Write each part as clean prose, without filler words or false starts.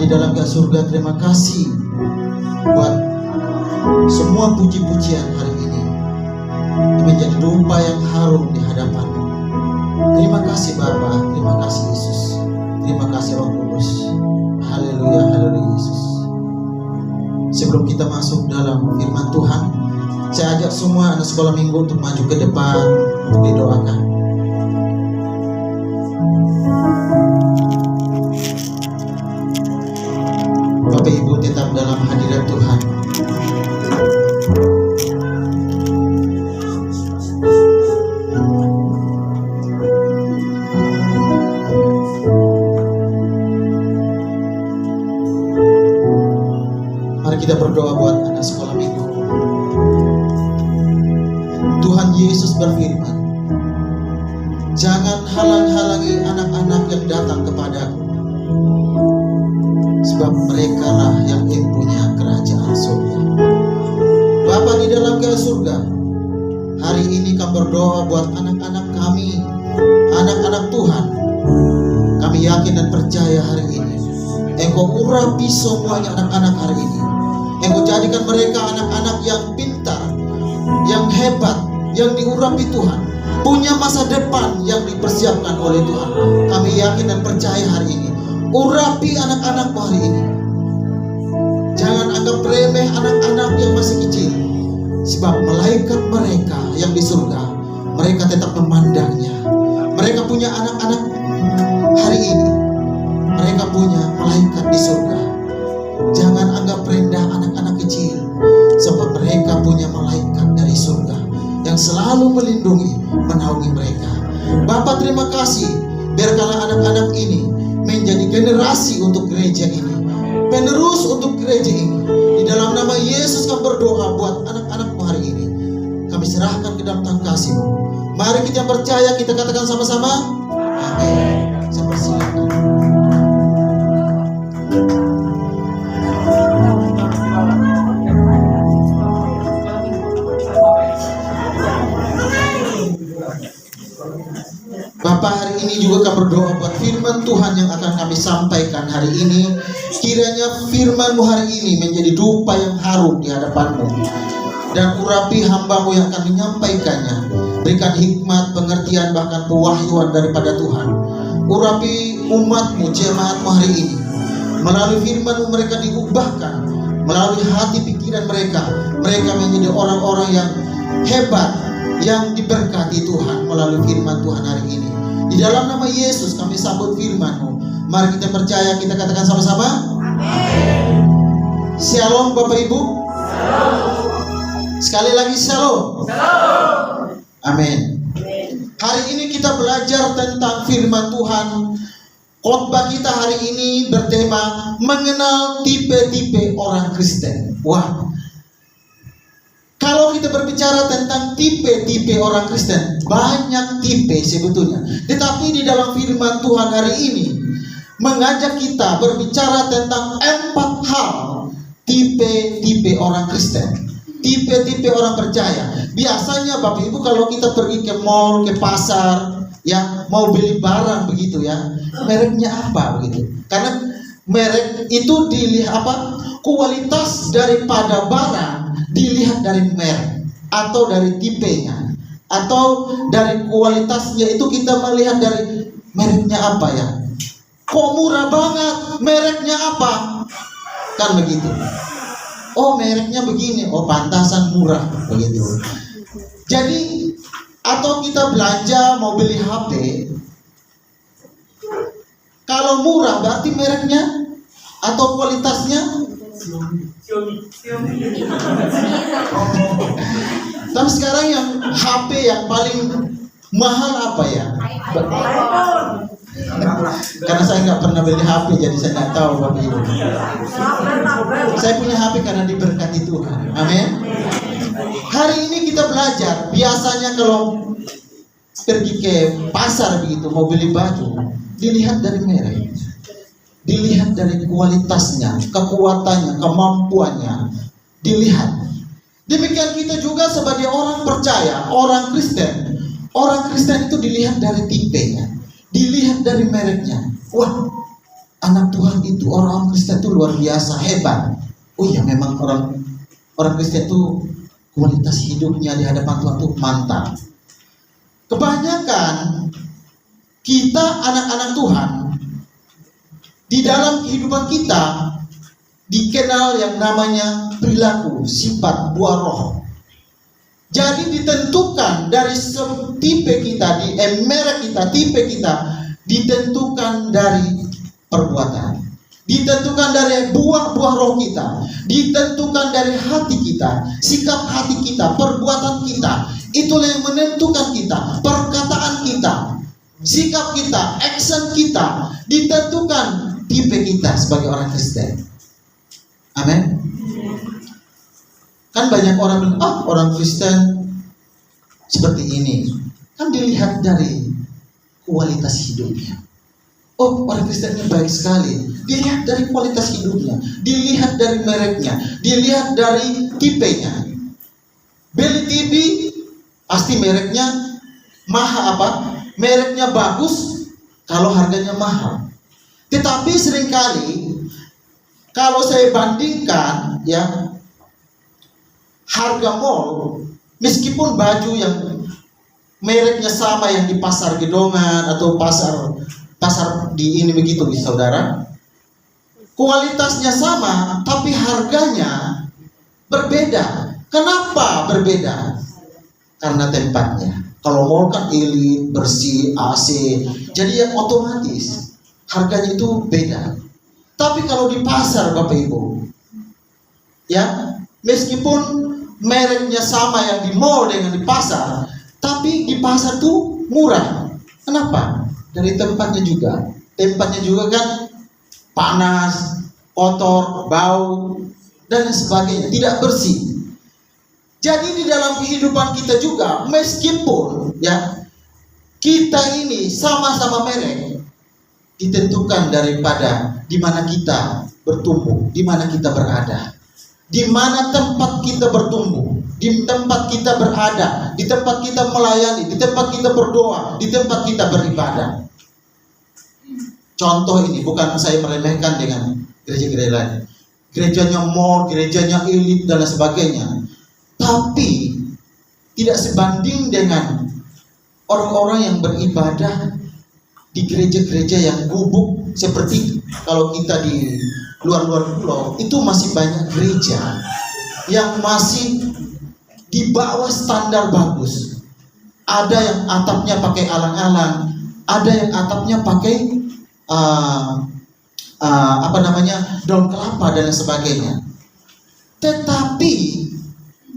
di dalam surga, terima kasih buat semua puji-pujian hari ini menjadi dupa yang harum di hadapan-Mu. Terima kasih Bapa, terima kasih Yesus, terima kasih Roh Kudus. Haleluya, haleluya Yesus. Sebelum kita masuk dalam firman Tuhan, saya ajak semua anak sekolah minggu untuk maju ke depan untuk didoakan. Bapak Ibu tetap dalam hadirat Tuhan. Mari kita berdoa buat anak sekolah minggu. Tuhan Yesus berfirman, jangan halang-halangi anak-anak yang datang kepadaku, sebab mereka lah yang punya kerajaan surga. Bapa di dalam surga, hari ini kami berdoa buat anak-anak kami, anak-anak Tuhan. Kami yakin dan percaya hari ini Engkau urapi semuanya anak-anak hari ini. Engkau jadikan mereka anak-anak yang pintar, yang hebat, yang diurapi Tuhan, punya masa depan yang dipersiapkan oleh Tuhan. Kami yakin dan percaya hari ini. Urapi anak-anakmu hari ini. Jangan anggap remeh anak-anak yang masih kecil, sebab malaikat mereka yang di surga, mereka tetap memandangnya. Mereka punya anak-anak hari ini, mereka punya malaikat di surga. Jangan anggap rendah anak-anak kecil, sebab mereka punya malaikat dari surga yang selalu melindungi, menaungi mereka. Bapa terima kasih, biarkanlah anak-anak ini menjadi generasi untuk gereja ini, penerus untuk gereja ini. Di dalam nama Yesus kami berdoa buat anak-anakmu hari ini. Kami serahkan ke dalam tangan kasih-Mu. Mari kita percaya, kita katakan sama-sama, amin. Saya persilakan. Bapak, hari ini juga kami berdoa buat firman Tuhan yang akan kami sampaikan hari ini. Kiranya firman-Mu hari ini menjadi dupa yang harum di hadapan-Mu, dan urapi hamba-Mu yang akan menyampaikannya. Berikan hikmat, pengertian, bahkan pewahyuan daripada Tuhan. Urapi umat-Mu, jemaat-Mu hari ini. Melalui firman-Mu mereka diubahkan, melalui hati pikiran mereka, mereka menjadi orang-orang yang hebat, yang diberkati Tuhan melalui firman Tuhan hari ini. Di dalam nama Yesus kami sambut firman-Mu. Mari kita percaya, kita katakan sama-sama, amin. Shalom Bapak Ibu. Shalom. Sekali lagi shalom. Shalom. Amin. Hari ini kita belajar tentang firman Tuhan. Khotbah kita hari ini bertema mengenal tipe-tipe orang Kristen. Wah, kalau kita berbicara tentang tipe-tipe orang Kristen, banyak tipe sebetulnya. Tetapi di dalam firman Tuhan hari ini mengajak kita berbicara tentang 4 hal tipe-tipe orang Kristen, tipe-tipe orang percaya. Biasanya Bapak Ibu kalau kita pergi ke mall, ke pasar, ya mau beli barang begitu ya, mereknya apa begitu? Karena merek itu dilihat apa? Kualitas daripada barang dilihat dari merek atau dari tipenya, atau dari kualitasnya itu kita melihat dari mereknya apa ya. Kok murah banget, mereknya apa? Kan begitu. Oh mereknya begini, oh pantasan murah begitu. Jadi atau kita belanja mau beli HP, kalau murah berarti mereknya atau kualitasnya. Tapi sekarang yang HP yang paling mahal apa ya? Karena saya nggak pernah beli HP, jadi saya nggak tahu Bapak Ibu. Saya punya HP karena diberkati Tuhan. Amin. Hari ini kita belajar. Biasanya kalau pergi ke pasar begitu mau beli baju, dilihat dari merek, dilihat dari kualitasnya, kekuatannya, kemampuannya, dilihat. Demikian kita juga sebagai orang percaya, orang Kristen. Orang Kristen itu dilihat dari tipenya, dilihat dari mereknya. Wah, anak Tuhan itu, orang Kristen itu luar biasa hebat. Oh iya, memang orang Kristen itu kualitas hidupnya di hadapan Tuhan itu mantap. Kebanyakan kita anak-anak Tuhan di dalam kehidupan kita dikenal yang namanya perilaku, sifat, buah roh. Jadi ditentukan dari tipe kita, merek kita, tipe kita ditentukan dari perbuatan, ditentukan dari buah-buah roh kita, ditentukan dari hati kita, sikap hati kita, perbuatan kita. Itulah yang menentukan kita, perkataan kita, sikap kita, action kita, ditentukan tipe kita sebagai orang Kristen. Amin. Kan banyak orang bilang, orang Kristen seperti ini. Kan dilihat dari kualitas hidupnya. Oh, orang Kristen ini baik sekali. Dilihat dari kualitas hidupnya, dilihat dari mereknya, dilihat dari tipenya. Beli TV, pasti mereknya mereknya bagus kalau harganya mahal. Tetapi seringkali kalau saya bandingkan ya, harga mall, meskipun baju yang mereknya sama yang di pasar gedongan atau pasar di ini begitu saudara, kualitasnya sama tapi harganya berbeda. Kenapa berbeda? Karena tempatnya. Kalau mall kan elit, bersih, AC, jadi yang otomatis harganya itu beda. Tapi kalau di pasar Bapak Ibu, ya, meskipun mereknya sama yang di mall dengan di pasar, tapi di pasar tuh murah. Kenapa? Dari tempatnya juga. Tempatnya juga kan panas, kotor, bau, dan sebagainya, tidak bersih. Jadi di dalam kehidupan kita juga, meskipun ya kita ini sama-sama merek, ditentukan daripada di mana kita bertumbuh, di mana kita berada, di mana tempat kita bertumbuh, di tempat kita berada, di tempat kita melayani, di tempat kita berdoa, di tempat kita beribadah. Contoh ini bukan saya meremehkan dengan gereja-gereja lain, gerejanya mall, gerejanya elit dan lain sebagainya, tapi tidak sebanding dengan orang-orang yang beribadah di gereja-gereja yang gubuk. Seperti kalau kita di luar-luar pulau, itu masih banyak gereja yang masih di bawah standar bagus. Ada yang atapnya pakai alang-alang, ada yang atapnya pakai daun kelapa dan sebagainya. Tetapi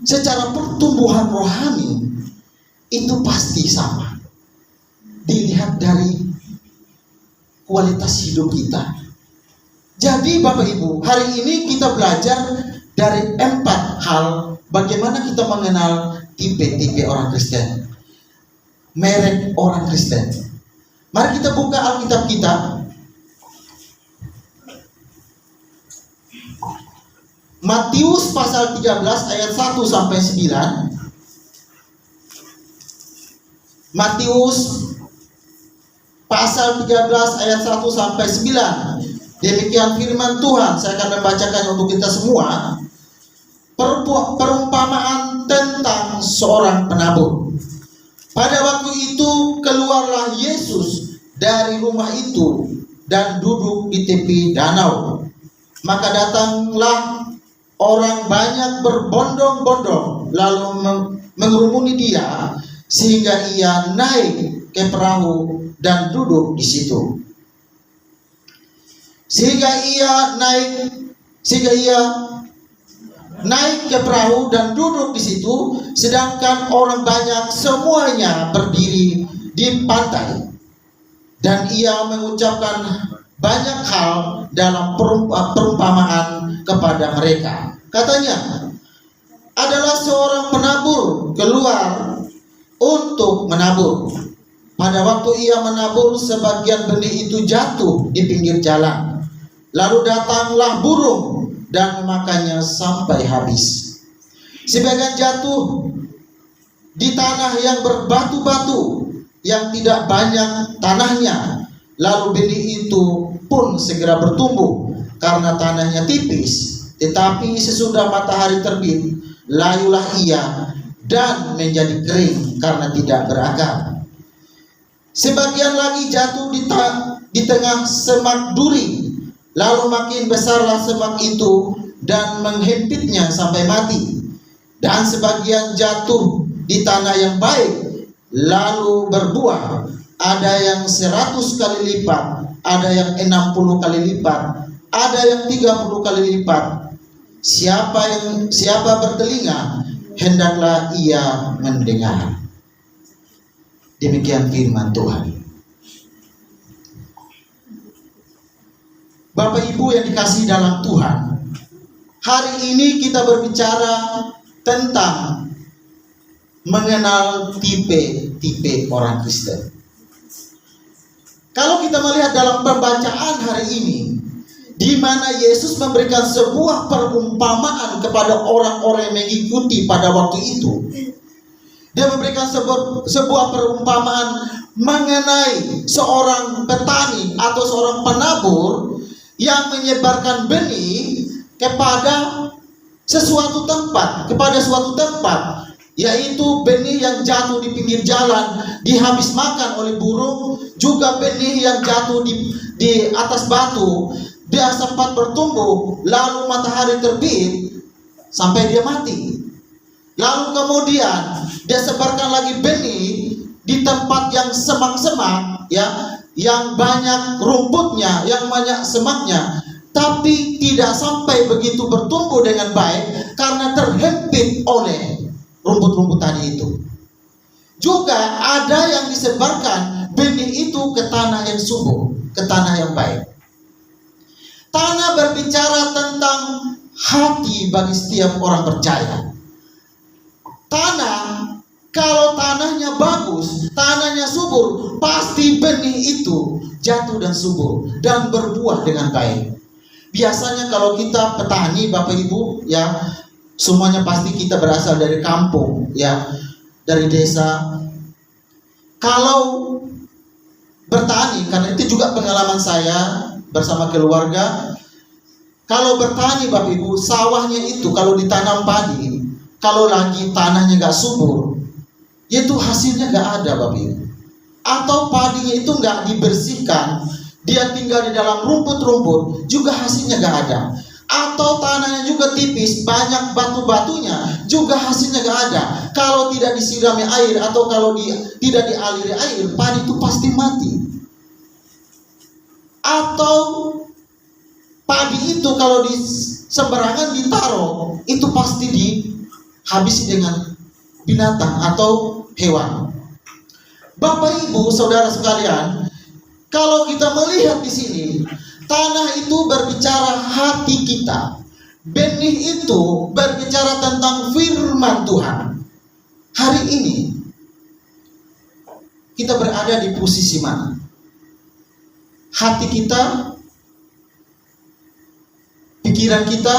secara pertumbuhan rohani itu pasti sama. Dilihat dari kualitas hidup kita. Jadi Bapak Ibu, hari ini kita belajar dari 4 hal bagaimana kita mengenal tipe-tipe orang Kristen, merek orang Kristen. Mari kita buka Alkitab kita. Matius pasal 13 ayat 1 sampai 9. Matius pasal 13 ayat 1 sampai 9. Demikian firman Tuhan. Saya akan membacakan untuk kita semua. Perumpamaan tentang seorang penabur. Pada waktu itu keluarlah Yesus dari rumah itu dan duduk di tepi danau. Maka datanglah orang banyak berbondong-bondong lalu mengerumuni dia, sehingga ia naik ke perahu dan duduk di situ. Sehingga ia naik ke perahu dan duduk di situ, sedangkan orang banyak semuanya berdiri di pantai. Dan ia mengucapkan banyak hal dalam perumpamaan kepada mereka. Katanya, adalah seorang penabur keluar untuk menabur. Pada waktu ia menabur, sebagian benih itu jatuh di pinggir jalan. Lalu datanglah burung dan memakannya sampai habis. Sebagian jatuh di tanah yang berbatu-batu, yang tidak banyak tanahnya, Lalu benih itu pun segera bertumbuh karena tanahnya tipis. Tetapi sesudah matahari terbit, layulah ia dan menjadi kering karena tidak berakar. Sebagian lagi jatuh di tengah semak duri, lalu makin besarlah semak itu dan menghempitnya sampai mati. Dan sebagian jatuh di tanah yang baik, lalu berbuah, ada yang 100 kali lipat, ada yang 60 kali lipat, ada yang 30 kali lipat. Siapa bertelinga, hendaklah ia mendengar. Demikian firman Tuhan. Bapak Ibu yang dikasihi dalam Tuhan, hari ini kita berbicara tentang mengenal tipe-tipe orang Kristen. Kalau kita melihat dalam pembacaan hari ini, di mana Yesus memberikan sebuah perumpamaan kepada orang-orang yang mengikuti pada waktu itu. Dia memberikan sebuah perumpamaan mengenai seorang petani atau seorang penabur yang menyebarkan benih kepada suatu tempat, yaitu benih yang jatuh di pinggir jalan, dihabis makan oleh burung, juga benih yang jatuh di atas batu, dia sempat bertumbuh, lalu matahari terbit sampai dia mati. Lalu kemudian dia sebarkan lagi benih di tempat yang semak-semak, ya, yang banyak rumputnya, yang banyak semaknya, tapi tidak sampai begitu bertumbuh dengan baik karena terhimpit oleh rumput-rumput tadi itu. Juga ada yang disebarkan benih itu ke tanah yang subur, ke tanah yang baik. Tanah berbicara tentang hati bagi setiap orang percaya. Tanah, kalau tanahnya bagus, tanahnya subur, pasti benih itu jatuh dan subur dan berbuah dengan baik. Biasanya kalau kita petani, Bapak Ibu, ya, semuanya pasti kita berasal dari kampung, ya, dari desa. Kalau bertani, karena itu juga pengalaman saya bersama keluarga. Kalau bertani, Bapak Ibu, sawahnya itu kalau ditanam padi, kalau lagi tanahnya gak subur, itu hasilnya gak ada, Bapak Ibu. Atau padinya itu gak dibersihkan, dia tinggal di dalam rumput-rumput, juga hasilnya gak ada. Atau tanahnya juga tipis, banyak batu-batunya, juga hasilnya gak ada. Kalau tidak disirami air atau kalau tidak dialiri air, padi itu pasti mati. Atau padi itu kalau di sembarangan ditaruh, itu pasti dihabisi dengan binatang atau hewan. Bapak Ibu, saudara sekalian, kalau kita melihat di sini, tanah itu berbicara hati kita. Benih itu berbicara tentang firman Tuhan. Hari ini kita berada di posisi mana? Hati kita, pikiran kita,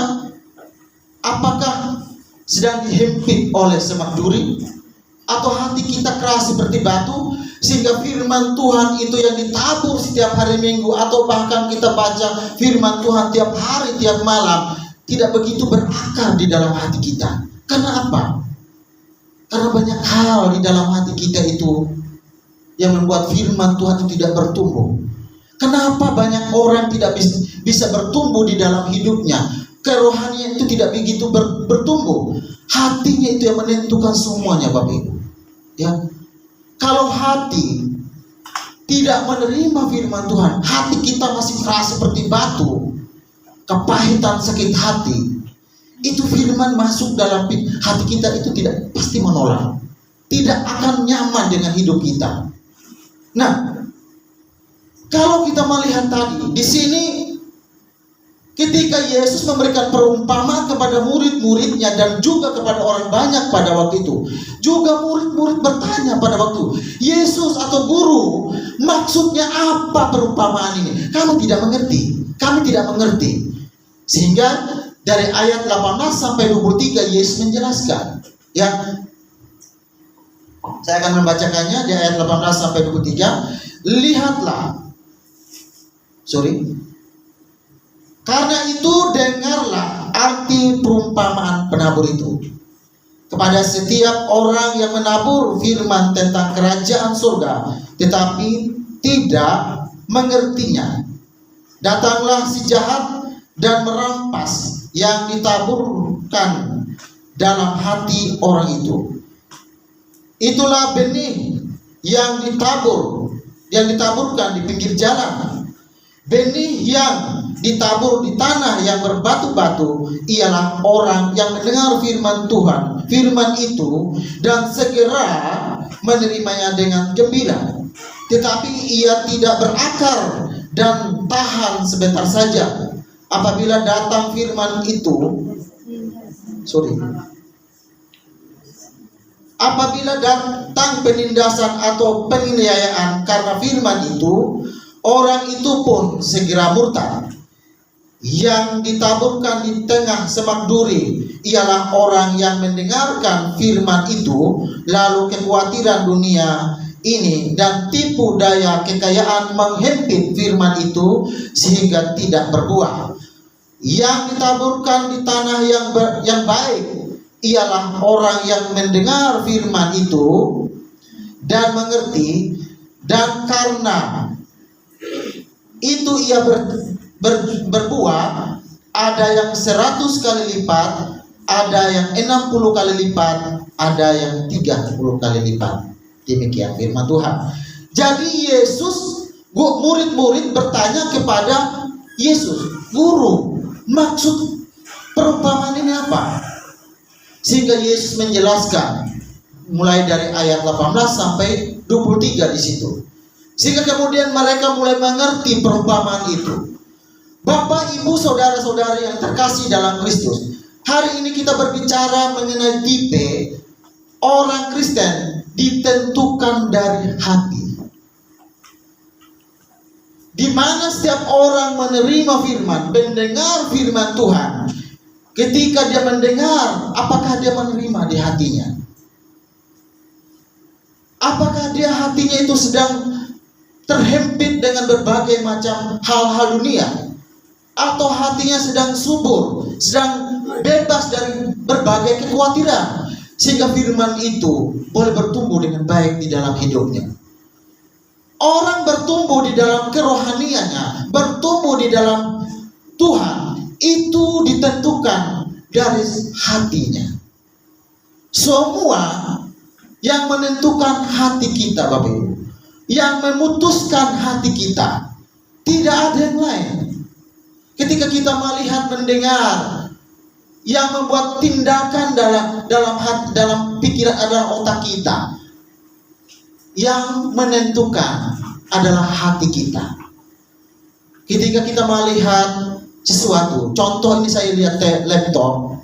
apakah sedang dihimpit oleh semak duri? Atau hati kita keras seperti batu, sehingga firman Tuhan itu yang ditabur setiap hari Minggu, atau bahkan kita baca firman Tuhan tiap hari, tiap malam, tidak begitu berakar di dalam hati kita. Karena apa? Karena banyak hal di dalam hati kita itu yang membuat firman Tuhan itu tidak bertumbuh. Kenapa banyak orang tidak bisa bertumbuh di dalam hidupnya? Kerohanian itu tidak begitu bertumbuh. Hatinya itu yang menentukan semuanya, Bapak Ibu. Ya, kalau hati tidak menerima firman Tuhan, hati kita masih keras seperti batu, kepahitan, sakit hati, itu firman masuk dalam hati kita itu tidak pasti menolak, tidak akan nyaman dengan hidup kita. Nah, kalau kita melihat tadi di sini, ketika Yesus memberikan perumpamaan kepada murid-muridnya dan juga kepada orang banyak pada waktu itu, juga murid-murid bertanya pada waktu, Yesus atau guru, maksudnya apa perumpamaan ini? Kami tidak mengerti. Sehingga dari ayat 18 sampai 23 Yesus menjelaskan. Ya, saya akan membacakannya di ayat 18 sampai 23. Lihatlah, Karena itu dengarlah arti perumpamaan penabur itu. Kepada setiap orang yang menabur firman tentang kerajaan surga, tetapi tidak mengertinya, datanglah si jahat dan merampas yang ditaburkan dalam hati orang itu. Itulah benih yang ditaburkan di pinggir jalan. Benih yang ditabur di tanah yang berbatu-batu ialah orang yang mendengar firman Tuhan, firman itu, dan segera menerimanya dengan gembira. Tetapi ia tidak berakar dan tahan sebentar saja. Apabila datang firman itu, apabila datang penindasan atau penganiayaan karena firman itu, orang itu pun segera murtad. Yang ditaburkan di tengah semak duri ialah orang yang mendengarkan firman itu, lalu kekhawatiran dunia ini dan tipu daya kekayaan menghempit firman itu sehingga tidak berbuah. Yang ditaburkan di tanah yang baik ialah orang yang mendengar firman itu dan mengerti, dan karena itu ia berbuah, ada yang 100 kali lipat, ada yang 60 kali lipat, ada yang 30 kali lipat. Demikian firman Tuhan. Jadi murid-murid bertanya kepada Yesus, "Guru, maksud perumpamaan ini apa?" Sehingga Yesus menjelaskan mulai dari ayat 18 sampai 23 di situ. Sehingga kemudian mereka mulai mengerti perumpamaan itu. Bapak, Ibu, saudara-saudari yang terkasih dalam Kristus, hari ini kita berbicara mengenai tipe orang Kristen ditentukan dari hati. Di mana setiap orang menerima firman, mendengar firman Tuhan. Ketika dia mendengar, apakah dia menerima di hatinya? Apakah dia hatinya itu sedang terhimpit dengan berbagai macam hal-hal dunia? Atau hatinya sedang subur, sedang bebas dari berbagai kekhawatiran, sehingga firman itu boleh bertumbuh dengan baik di dalam hidupnya. Orang bertumbuh di dalam kerohaniannya, bertumbuh di dalam Tuhan, itu ditentukan dari hatinya. Semua yang menentukan hati kita, Bapak Ibu, yang memutuskan hati kita, tidak ada yang lain. Ketika kita melihat, mendengar, yang membuat tindakan dalam pikiran adalah otak kita. Yang menentukan adalah hati kita. Ketika kita melihat sesuatu, contoh ini saya lihat laptop,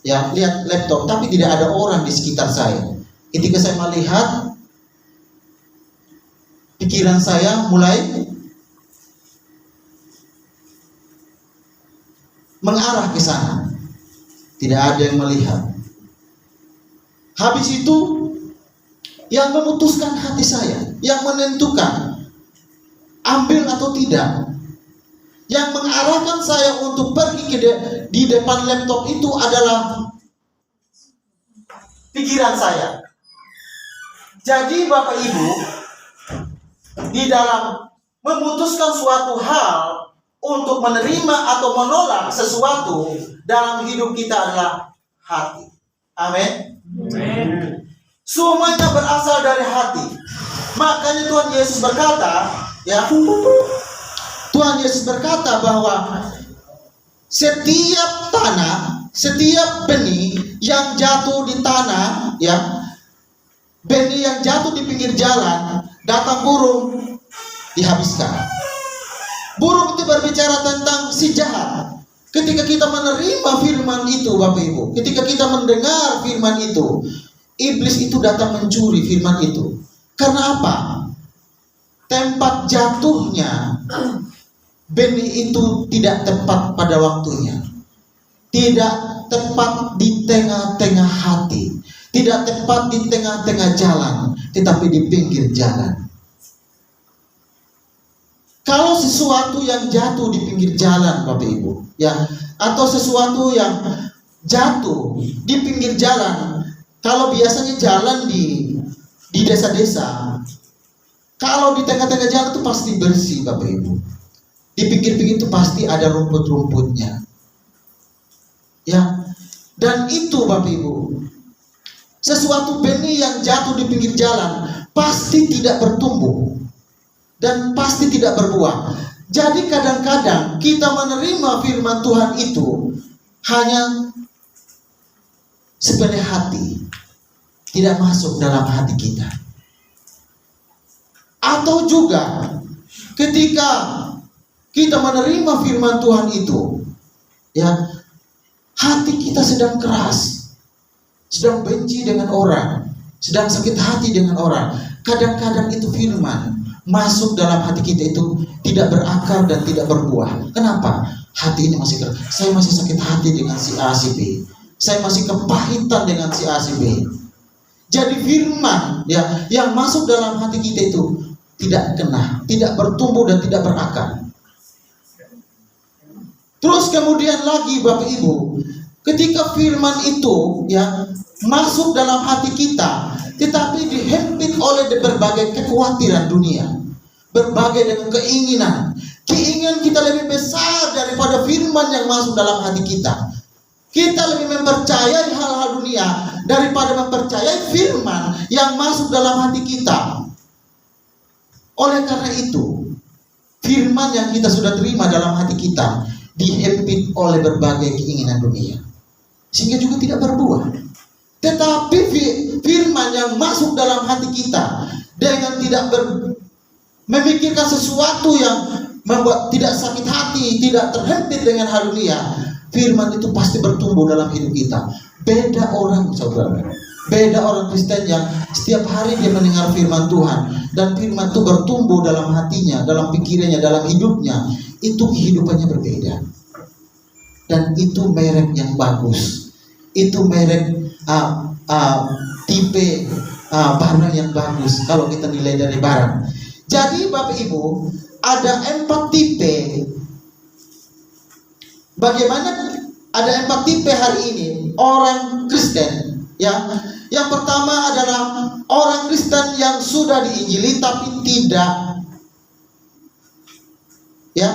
lihat laptop, tapi tidak ada orang di sekitar saya. Ketika saya melihat, pikiran saya mulai mengarah ke sana. Tidak ada yang melihat. Habis itu, yang memutuskan hati saya, yang menentukan ambil atau tidak, yang mengarahkan saya untuk pergi di depan laptop itu adalah pikiran saya. Jadi Bapak Ibu, di dalam memutuskan suatu hal untuk menerima atau menolak sesuatu dalam hidup kita adalah hati. Amin. Semuanya berasal dari hati. Makanya Tuhan Yesus berkata, Tuhan Yesus berkata bahwa setiap tanah, setiap benih yang jatuh di tanah, benih yang jatuh di pinggir jalan, datang burung, dihabiskan. Burung itu berbicara tentang si jahat. Ketika kita menerima firman itu, Bapak Ibu, ketika kita mendengar firman itu, iblis itu datang mencuri firman itu. Karena apa? Tempat jatuhnya benih itu tidak tepat pada waktunya. Tidak tepat di tengah-tengah hati. Tidak tepat di tengah-tengah jalan, tetapi di pinggir jalan. Kalau sesuatu yang jatuh di pinggir jalan, Bapak Ibu, ya, atau sesuatu yang jatuh di pinggir jalan, kalau biasanya jalan di desa-desa, kalau di tengah-tengah jalan itu pasti bersih, Bapak Ibu. Di pinggir-pinggir itu pasti ada rumput-rumputnya. Ya. Dan itu, Bapak Ibu, sesuatu benih yang jatuh di pinggir jalan pasti tidak bertumbuh dan pasti tidak berbuah. Jadi kadang-kadang kita menerima firman Tuhan itu hanya sepele hati, tidak masuk dalam hati kita. Atau juga ketika kita menerima firman Tuhan itu, ya, hati kita sedang keras, sedang benci dengan orang, sedang sakit hati dengan orang. Kadang-kadang itu firman masuk dalam hati kita itu tidak berakar dan tidak berbuah. Kenapa? Hati ini masih keras. Saya masih sakit hati dengan si A, si B. Saya masih kepahitan dengan si A, si B. Jadi firman, ya, yang masuk dalam hati kita itu tidak kena, tidak bertumbuh dan tidak berakar. Terus kemudian lagi, Bapak Ibu, ketika firman itu, ya, masuk dalam hati kita, tetapi dihempit oleh berbagai kekhawatiran dunia, berbagai dengan keinginan kita lebih besar daripada firman yang masuk dalam hati kita. Kita lebih mempercayai hal-hal dunia daripada mempercayai firman yang masuk dalam hati kita. Oleh karena itu, firman yang kita sudah terima dalam hati kita dihempit oleh berbagai keinginan dunia, sehingga juga tidak berbuah. Tetapi firman yang masuk dalam hati kita dengan tidak memikirkan sesuatu yang membuat tidak sakit hati, tidak terhempit dengan hal dunia, firman itu pasti bertumbuh dalam hidup kita. Beda orang, saudara, beda orang Kristen yang setiap hari dia mendengar firman Tuhan dan firman itu bertumbuh dalam hatinya, dalam pikirannya, dalam hidupnya. Itu kehidupannya berbeda. Dan itu merek yang bagus. Itu merek tipe barang yang bagus kalau kita nilai dari barang. Jadi Bapak Ibu, ada 4 tipe. Bagaimana ada 4 tipe hari ini orang Kristen, ya. Yang pertama adalah orang Kristen yang sudah diinjili tapi tidak, ya,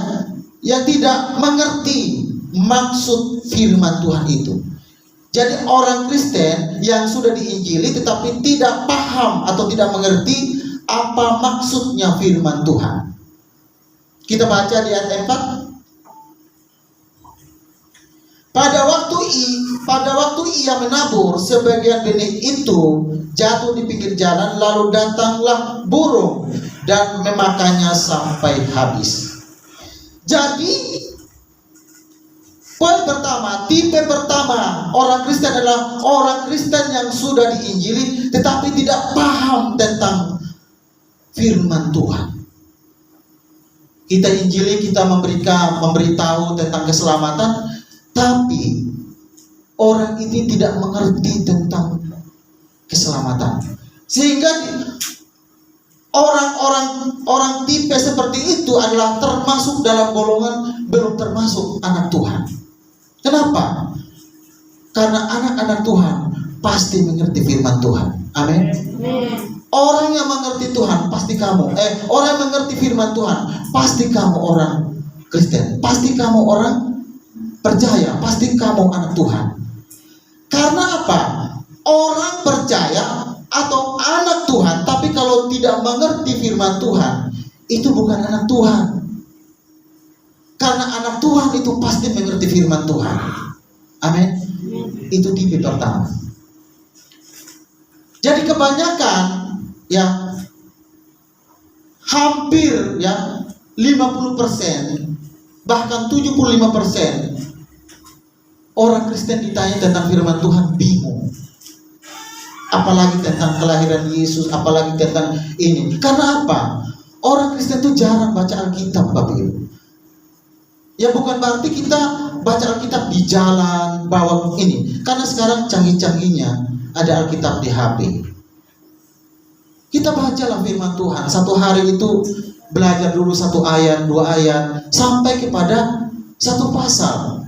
yang tidak mengerti maksud firman Tuhan itu. Jadi orang Kristen yang sudah diinjili tetapi tidak paham atau tidak mengerti apa maksudnya firman Tuhan. Kita baca di ayat 4. Pada waktu ia menabur, sebagian benih itu jatuh di pinggir jalan, lalu datanglah burung dan memakannya sampai habis. Jadi poin pertama, tipe pertama orang Kristen adalah orang Kristen yang sudah diinjili tetapi tidak paham tentang firman Tuhan. Kita injili, kita memberitahu tentang keselamatan, tapi orang ini tidak mengerti tentang keselamatan. Sehingga orang tipe seperti itu adalah termasuk dalam golongan belum termasuk anak Tuhan. Kenapa? Karena anak-anak Tuhan pasti mengerti firman Tuhan. Amin. Orang yang mengerti Tuhan pasti kamu. Orang yang mengerti firman Tuhan pasti kamu orang Kristen. Pasti kamu orang percaya. Pasti kamu anak Tuhan. Karena apa? Orang percaya atau anak Tuhan, tapi kalau tidak mengerti firman Tuhan, itu bukan anak Tuhan. Karena anak Tuhan itu pasti mengerti firman Tuhan. Amin. Itu tipe pertama. Jadi kebanyakan, ya, hampir, ya, 50%, bahkan 75% orang Kristen ditanya tentang firman Tuhan bingung. Apalagi tentang kelahiran Yesus, apalagi tentang ini. Karena apa? Orang Kristen itu jarang baca Alkitab, Bapak Ibu. Ya bukan berarti kita baca Alkitab di jalan, bawa ini. Karena sekarang canggih-canggihnya ada Alkitab di HP. Kita bacalah firman Tuhan. Satu hari itu belajar dulu 1 ayat, 2 ayat, sampai kepada 1 pasal.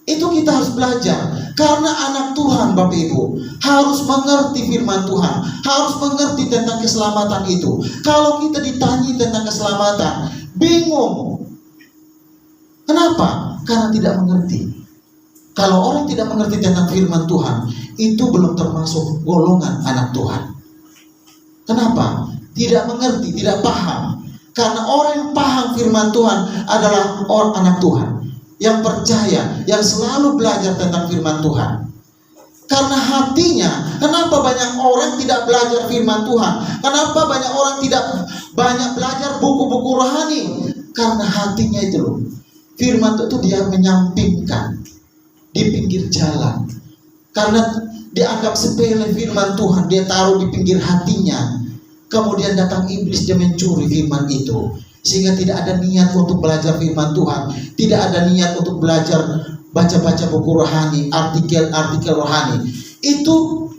Itu kita harus belajar. Karena anak Tuhan, Bapak Ibu, harus mengerti firman Tuhan, harus mengerti tentang keselamatan itu. Kalau kita ditanya tentang keselamatan, bingung. Kenapa? Karena tidak mengerti. Kalau orang tidak mengerti tentang firman Tuhan, itu belum termasuk golongan anak Tuhan. Kenapa? Tidak mengerti, tidak paham. Karena orang yang paham firman Tuhan adalah orang anak Tuhan, yang percaya, yang selalu belajar tentang firman Tuhan. Karena hatinya, kenapa banyak orang tidak belajar firman Tuhan? Kenapa banyak orang tidak banyak belajar buku-buku rohani? Karena hatinya itu loh. Firman itu dia menyampingkan di pinggir jalan. Karena dianggap sepele firman Tuhan, dia taruh di pinggir hatinya. Kemudian datang iblis, dia mencuri firman itu. Sehingga tidak ada niat untuk belajar firman Tuhan, tidak ada niat untuk belajar baca-baca buku rohani, artikel-artikel rohani. Itu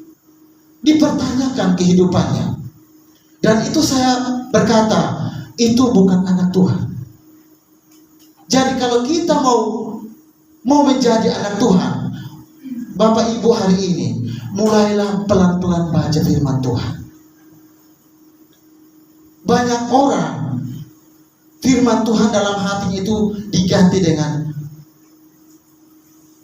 dipertanyakan kehidupannya. Dan itu saya berkata, itu bukan anak Tuhan. Jadi kalau kita mau menjadi anak Tuhan, Bapak Ibu hari ini, mulailah pelan-pelan baca firman Tuhan. Banyak orang firman Tuhan dalam hatinya itu diganti dengan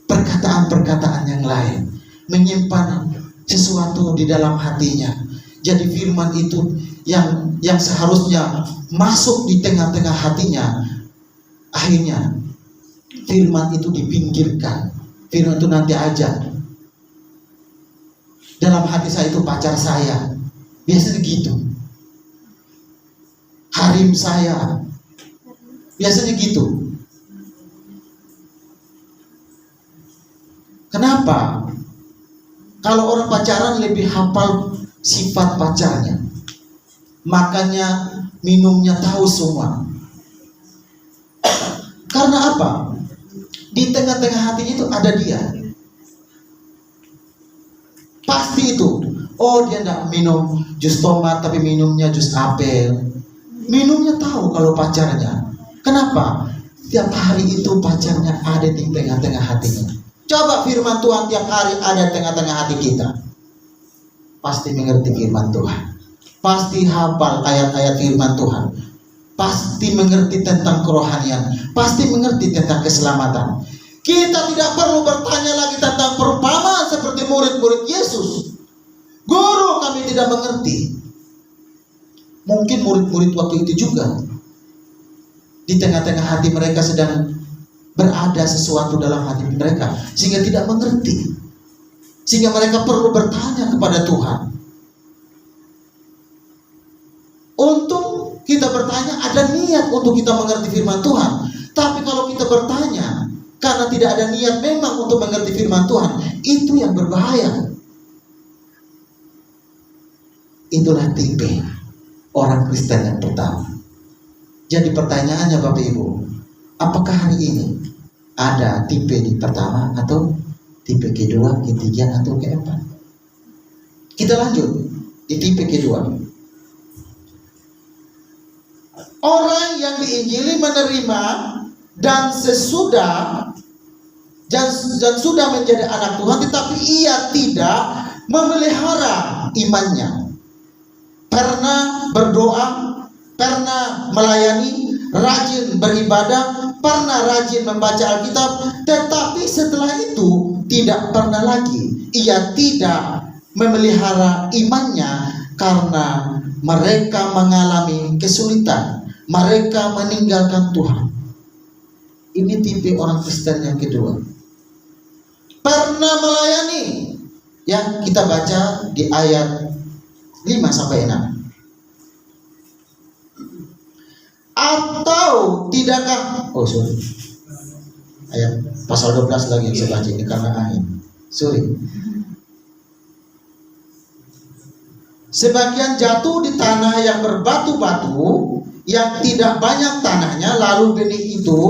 perkataan-perkataan yang lain, menyimpan sesuatu di dalam hatinya. Jadi firman itu yang seharusnya masuk di tengah-tengah hatinya, akhirnya firman itu dipinggirkan. Firman itu nanti aja. Dalam hati saya itu pacar saya, biasanya gitu. Harim saya, biasanya gitu. Kenapa? Kalau orang pacaran lebih hafal sifat pacarnya, makanya minumnya tahu semua. Karena apa? Di tengah-tengah hatinya itu ada dia. Pasti itu. Oh, dia tidak minum jus tomat, tapi minumnya jus apel. Minumnya tahu kalau pacarnya. Kenapa? Tiap hari itu pacarnya ada di tengah-tengah hatinya. Coba firman Tuhan tiap hari ada di tengah-tengah hati kita. Pasti mengerti firman Tuhan. Pasti hafal ayat-ayat firman Tuhan. Pasti mengerti tentang kerohanian. Pasti mengerti tentang keselamatan. Kita tidak perlu bertanya lagi tentang perumpamaan seperti murid-murid Yesus. Guru, kami tidak mengerti. Mungkin murid-murid waktu itu juga di tengah-tengah hati mereka sedang berada sesuatu dalam hati mereka, sehingga tidak mengerti, sehingga mereka perlu bertanya kepada Tuhan. Untung kita bertanya, ada niat untuk kita mengerti firman Tuhan. Tapi kalau kita bertanya karena tidak ada niat memang untuk mengerti firman Tuhan, itu yang berbahaya. Itulah tipe orang Kristen yang pertama. Jadi pertanyaannya Bapak Ibu, apakah hari ini ada tipe di pertama atau tipe kedua, ketiga atau keempat? Kita lanjut di tipe kedua. Orang yang diinjili menerima dan sudah menjadi anak Tuhan, tetapi ia tidak memelihara imannya. Pernah berdoa, pernah melayani, rajin beribadah, pernah rajin membaca Alkitab, tetapi setelah itu tidak pernah lagi. Ia tidak memelihara imannya karena mereka mengalami kesulitan, mereka meninggalkan Tuhan. Ini tipe orang Kristen yang kedua. Pernah melayani, yang kita baca di ayat 5-6. Atau tidakkah, ayat pasal 12 lagi yang saya baca ini karena angin. Sebagian jatuh di tanah yang berbatu-batu, yang tidak banyak tanahnya, lalu benih itu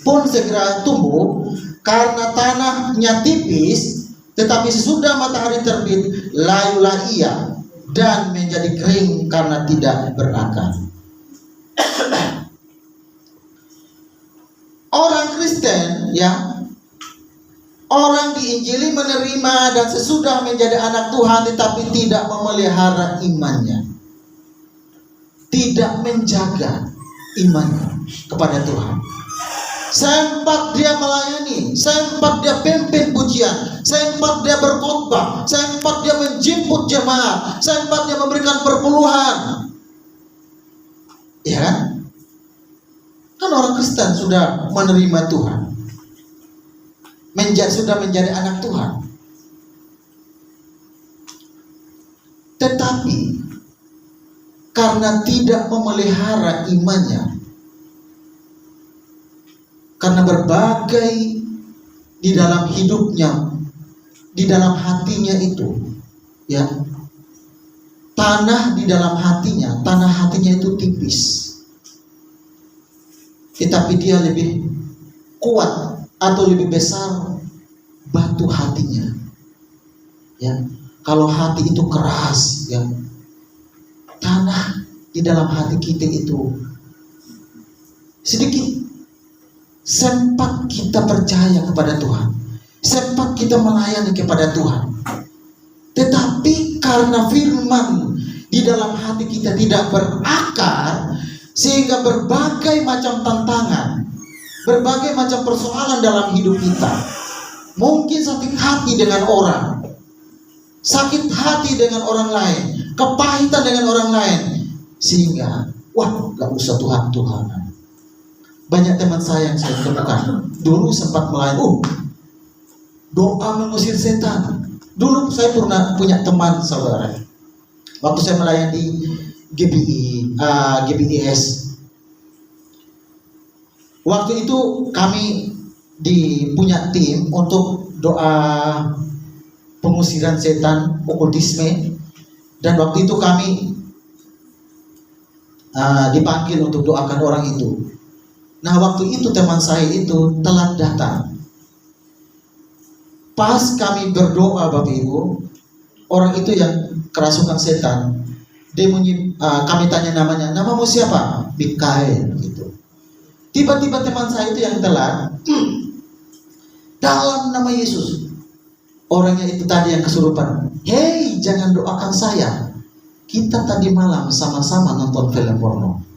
pun segera tumbuh karena tanahnya tipis, Tetapi sesudah matahari terbit, layulah ia dan menjadi kering karena tidak berakar. Orang Kristen, ya, orang diinjili menerima dan sesudah menjadi anak Tuhan, tetapi tidak memelihara imannya, tidak menjaga imannya kepada Tuhan. Sempat dia melayani, sempat dia pimpin pujian, sempat dia berkhotbah, sempat dia menjemput jemaat, sempat dia memberikan perpuluhan. Ya kan? Kan orang Kristen sudah menerima Tuhan, sudah menjadi anak Tuhan. Tetapi karena tidak memelihara imannya, karena berbagai di dalam hidupnya, di dalam hatinya itu, ya, tanah hatinya itu tipis. Tetapi dia lebih kuat atau lebih besar batu hatinya. Ya, kalau hati itu keras, ya, tanah di dalam hati kita itu sedikit. Sempat kita percaya kepada Tuhan, sempat kita melayani kepada Tuhan, tetapi karena firman di dalam hati kita tidak berakar, sehingga berbagai macam tantangan, berbagai macam persoalan dalam hidup kita, mungkin sakit hati dengan orang, sakit hati dengan orang lain, kepahitan dengan orang lain, sehingga gak usah Tuhan-Tuhanan. Banyak teman saya yang saya temukan dulu sempat melayani, doa mengusir setan. Dulu saya pernah punya teman saudara, waktu saya melayani di GBIS. Waktu itu kami punya tim untuk doa pengusiran setan, okultisme, dan waktu itu kami dipanggil untuk doakan orang itu. Nah, waktu itu teman saya itu telat datang. Pas kami berdoa, Bapak Ibu, orang itu yang kerasukan setan, dia kami tanya namanya, namamu siapa? Mikael gitu. Tiba-tiba teman saya itu yang telat, dalam nama Yesus, orangnya itu tadi yang kesurupan, hei jangan doakan saya, kita tadi malam sama-sama nonton film porno.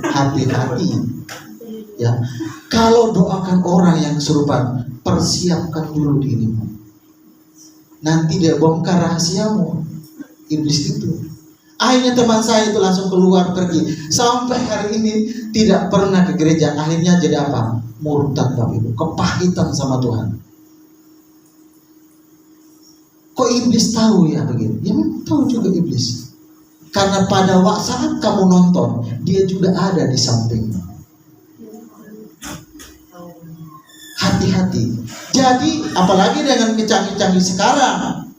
Hati-hati, ya. Kalau doakan orang yang kesurupan, persiapkan dulu dirimu. Nanti dia bongkar rahasiamu, iblis itu. Akhirnya teman saya itu langsung keluar pergi. Sampai hari ini tidak pernah ke gereja. Akhirnya jadi apa? Murtad, Bapak Ibu. Kepahitan sama Tuhan. Kok iblis tahu ya begitu? Ya memang tahu juga iblis. Karena pada saat kamu nonton, dia juga ada di sampingmu. Hati-hati. Jadi apalagi dengan canggih-canggih sekarang,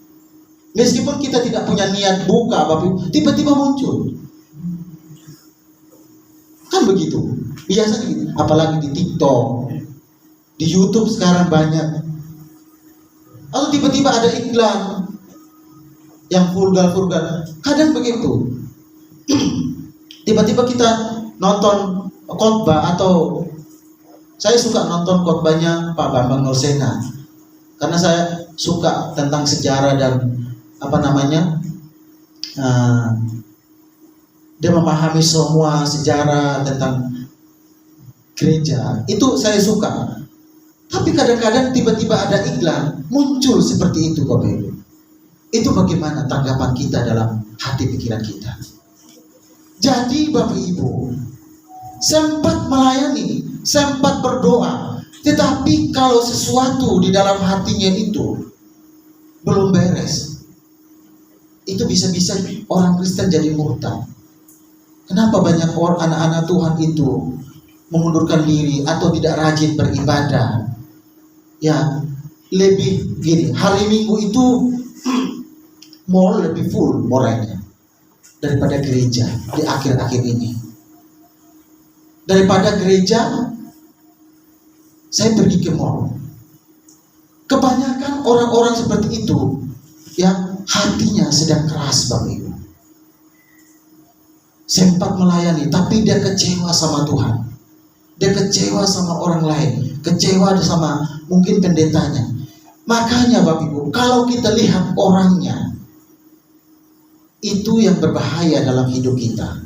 meskipun kita tidak punya niat buka, Bapak, tiba-tiba muncul. Kan begitu. Biasanya gitu. Apalagi di TikTok, di YouTube sekarang banyak. Atau tiba-tiba ada iklan yang vulgar. Kadang begitu. Tiba-tiba kita nonton khotbah, atau saya suka nonton khotbahnya Pak Bambang Nursena, karena saya suka tentang sejarah dan dia memahami semua sejarah tentang gereja. Itu saya suka. Tapi kadang-kadang tiba-tiba ada iklan muncul seperti itu, Bapak Ibu. Itu bagaimana tanggapan kita dalam hati pikiran kita. Jadi Bapak Ibu, sempat melayani, sempat berdoa, tetapi kalau sesuatu di dalam hatinya itu belum beres, itu bisa-bisa orang Kristen jadi murtad. Kenapa banyak orang anak-anak Tuhan itu mengundurkan diri atau tidak rajin beribadah? Ya, lebih gini, hari Minggu itu mall lebih full moralnya daripada gereja di akhir-akhir ini. Daripada gereja, saya pergi ke mall. Kebanyakan orang-orang seperti itu yang hatinya sedang keras, Bapak Ibu. Sempat melayani, tapi dia kecewa sama Tuhan. Dia kecewa sama orang lain, kecewa sama mungkin pendetanya. Makanya Bapak Ibu, kalau kita lihat orangnya, itu yang berbahaya dalam hidup kita.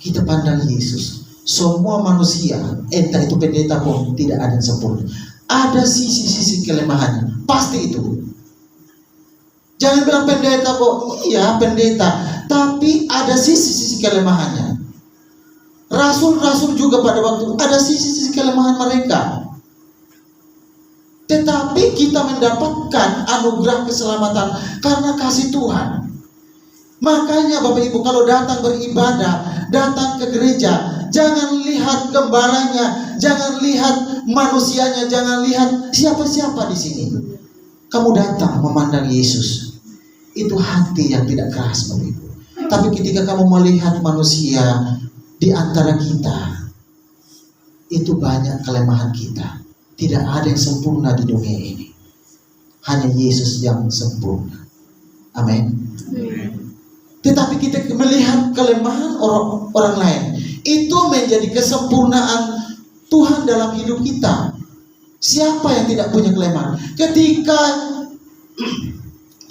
Kita pandang Yesus. Semua manusia, entah itu pendeta pun, tidak ada yang sempurna. Ada sisi-sisi kelemahannya, pasti itu. Jangan bilang pendeta kok, iya pendeta, tapi ada sisi-sisi kelemahannya. Rasul-rasul juga pada waktu itu ada sisi-sisi kelemahan mereka. Tetapi kita mendapatkan anugerah keselamatan karena kasih Tuhan. Makanya Bapak Ibu, kalau datang beribadah, datang ke gereja, jangan lihat gembalanya, jangan lihat manusianya, jangan lihat siapa-siapa di sini. Kamu datang memandang Yesus. Itu hati yang tidak keras, Bapak Ibu. Tapi ketika kamu melihat manusia di antara kita, itu banyak kelemahan kita. Tidak ada yang sempurna di dunia ini. Hanya Yesus yang sempurna. Amin. Tetapi kita melihat kelemahan orang lain, itu menjadi kesempurnaan Tuhan dalam hidup kita. Siapa yang tidak punya kelemahan? Ketika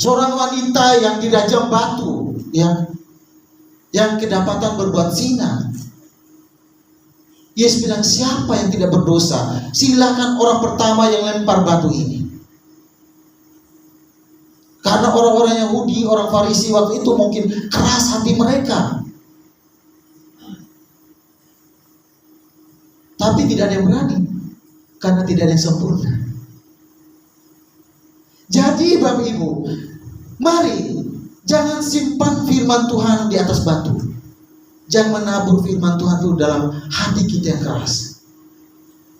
seorang wanita yang dirajam batu, yang kedapatan berbuat zina, Yesus bilang, siapa yang tidak berdosa? Silakan orang pertama yang lempar batu ini. Karena orang-orang Yahudi, orang Farisi waktu itu mungkin keras hati mereka. Tapi tidak ada yang berani, karena tidak ada yang sempurna. Jadi Bapak Ibu, mari jangan simpan firman Tuhan di atas batu. Jangan menabur firman Tuhan itu dalam hati kita yang keras.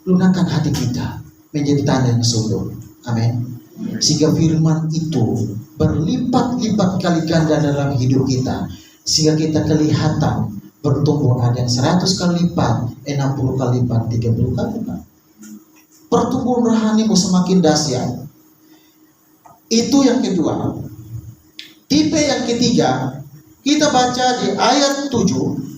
Lunakan hati kita menjadi tanda yang sungguh. Amin. Sehingga firman itu berlipat-lipat kali ganda dalam hidup kita, sehingga kita kelihatan bertumbuh. Ada yang 100 kali lipat, 60 kali lipat, 30 kali lipat. Pertumbuhan rohanimu semakin dahsyat. Itu yang kedua. Tipe yang ketiga, kita baca di ayat 7.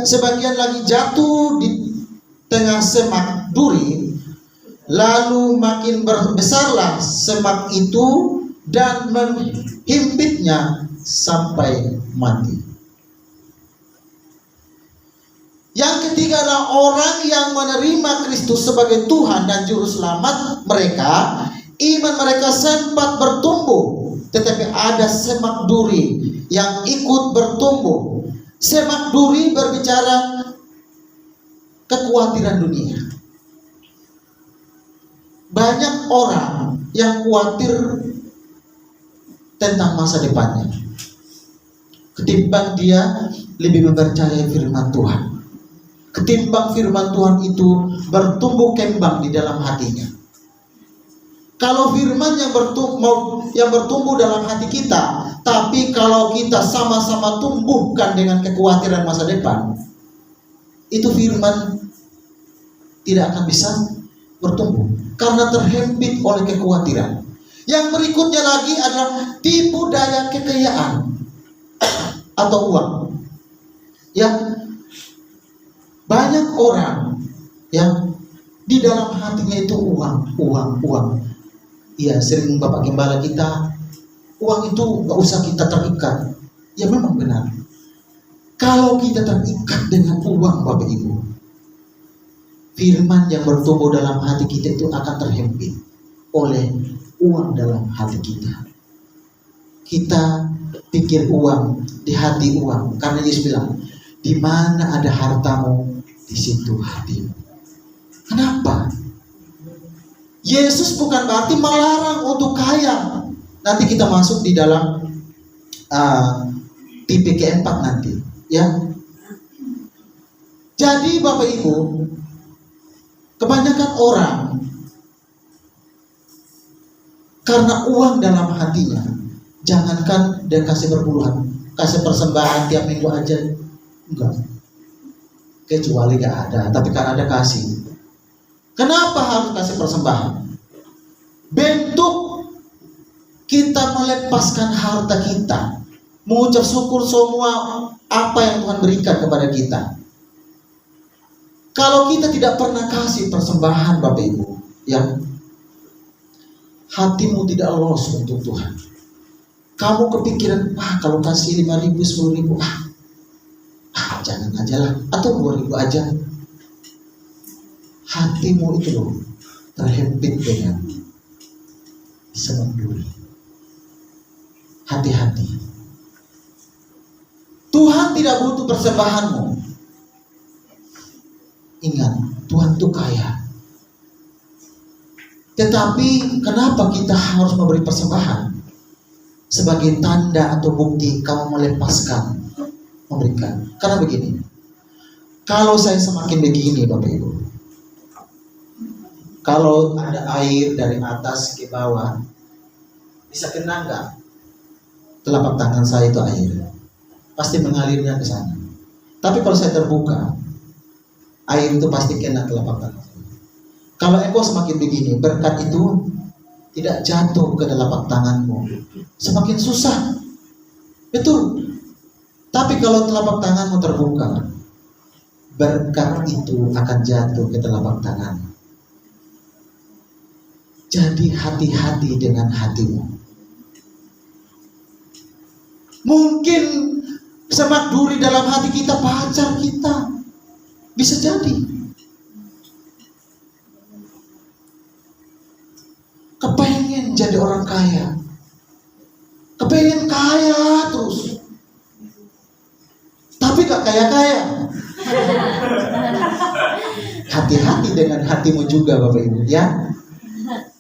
Sebagian lagi jatuh di tengah semak duri, lalu makin besarlah semak itu dan menghimpitnya sampai mati. Yang ketiga adalah orang yang menerima Kristus sebagai Tuhan dan Juru Selamat mereka. Iman mereka sempat bertumbuh, tetapi ada semak duri yang ikut bertumbuh. Semak duri berbicara kekhawatiran dunia. Banyak orang yang khawatir tentang masa depannya, ketimbang dia lebih mempercayai firman Tuhan. Ketimbang firman Tuhan itu bertumbuh kembang di dalam hatinya. Kalau firman yang bertumbuh dalam hati kita, tapi kalau kita sama-sama tumbuhkan dengan kekhawatiran masa depan, itu firman tidak akan bisa bertumbuh karena terhimpit oleh kekhawatiran. Yang berikutnya lagi adalah tipu daya kekayaan atau uang. Ya, banyak orang yang di dalam hatinya itu uang. Ya, sering Bapak Gembala kita, uang itu gak usah kita terikat. Ya memang benar. Kalau kita terikat dengan uang Bapak Ibu, firman yang bertumbuh dalam hati kita itu akan terhimpit oleh uang dalam hati kita. Kita pikir uang, di hati uang. Karena Yesus bilang, di mana ada hartamu, di situ hatimu. Kenapa? Yesus bukan berarti melarang untuk kaya. Nanti kita masuk di dalam tipe keempat nanti, ya. Jadi Bapak Ibu, kebanyakan orang karena uang dalam hatinya, jangankan dia kasih berpuluhan, kasih persembahan tiap minggu aja Enggak. Kecuali gak ada, tapi kan ada kasih. Kenapa harus kasih persembahan? Bentuk kita melepaskan harta kita, mengucap syukur semua apa yang Tuhan berikan kepada kita. Kalau kita tidak pernah kasih persembahan, Bapak Ibu, ya, hatimu tidak los untuk Tuhan. Kamu kepikiran, kalau kasih 5.000, 10.000, jangan aja lah, atau 2.000 aja. Hatimu itu loh terhimpit dengan semak duri. Hati-hati. Tuhan tidak butuh persembahanmu. Ingat, Tuhan itu kaya. Tetapi kenapa kita harus memberi persembahan? Sebagai tanda atau bukti kamu melepaskan, memberikan. Karena begini, kalau saya semakin begini, Bapak Ibu, kalau ada air dari atas ke bawah, bisa kena nggak telapak tangan saya itu air? Pasti mengalirnya ke sana. Tapi kalau saya terbuka, air itu pasti kena telapak tangan. Kalau engkau semakin begini, berkat itu tidak jatuh ke telapak tanganmu, semakin susah. Betul. Tapi kalau telapak tanganmu terbuka, berkat itu akan jatuh ke telapak tangan. Jadi hati-hati dengan hatimu. Mungkin semak duri dalam hati kita pacar kita, bisa jadi. Kepengen jadi orang kaya, kepengen kaya terus, tapi gak kaya-kaya. Hati-hati dengan hatimu juga, Bapak Ibu, ya.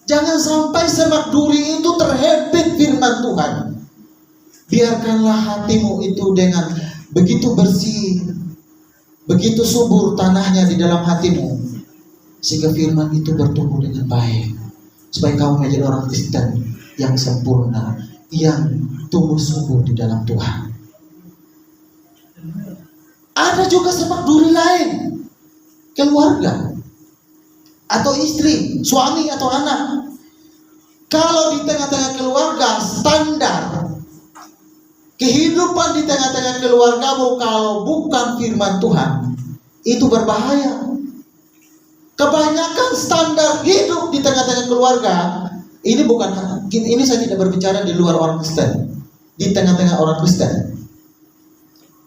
Jangan sampai semak duri itu terhimpit firman Tuhan. Biarkanlah hatimu itu dengan begitu bersih, begitu subur tanahnya di dalam hatimu, sehingga firman itu bertumbuh dengan baik, supaya kamu menjadi orang Kristen yang sempurna, yang tumbuh subur di dalam Tuhan. Ada juga semak duri lain, keluarga atau istri, suami atau anak. Kalau di tengah-tengah keluarga, standar kehidupan di tengah-tengah keluargamu kalau bukan firman Tuhan, itu berbahaya. Kebanyakan standar hidup di tengah-tengah keluarga, ini saya tidak berbicara di luar orang Kristen, di tengah-tengah orang Kristen.